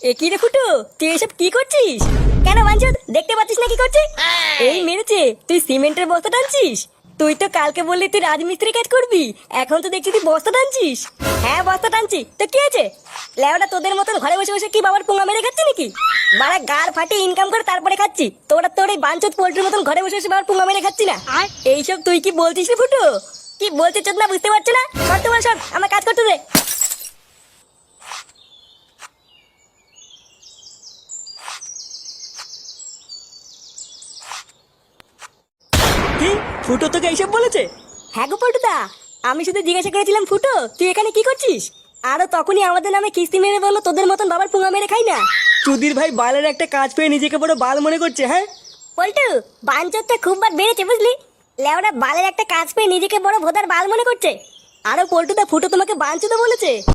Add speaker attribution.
Speaker 1: এ কি রে ফুটো, তুই এসব কি করছিস? কেন বাঞ্চদ, দেখতে পাচ্ছিস না কি করছিস? এই মেরেছে, তুই সিমেন্টের বস্তা টানছিস? তুই তো কালকে বললি তুই রাজমিস্ত্রি কাজ করবি, এখন তো দেখছি তুই বস্তা টানছিস। হ্যাঁ বস্তা টানছি, তো কি আছে? লেওটা তোদের মতন ঘরে বসে বসে কি বাবার পুঙ্গা মেরে খাচ্ছি নাকি? মারা গাড় ফাটিয়ে ইনকাম করে তারপরে খাচ্ছি, তোরা তোর এই বাঞ্চদ পোল্ট্রির মতন ঘরে বসে বসে বাবার পুঙ্গা মেরে খাচ্ছি না। এইসব তুই কি বলছিস রে ফুটো? কি বলছিস চোদ না বুঝতে পারছো না? সর তোমার সর, আমার কাজ করতে দে। কি, ফুটো তোকে এইসব বলেছে? হ্যাঁ গো পল্টুদা, আমি শুধু জিজ্ঞাসা করেছিলাম ফুটো তুই এখানে কি করছিস। আরো তখনই আমাদের নামে কিস্তি মেরে বললো তোদের মতন বাবার পুঙ্গা মেরে খাই না। চুদির ভাই বালের একটা কাজ পেয়ে নিজেকে বড় বাল মনে করছে। হ্যাঁ পল্টু, বাঞ্চরটা খুব বার বেড়েছে বুঝলি। লেওরা বালের একটা কাজ পেয়ে নিজেকে বড় ভোদার বাল মনে করছে। আরো পল্টুদা, ফুটো তোমাকে বাঞ্চুদা বলেছে?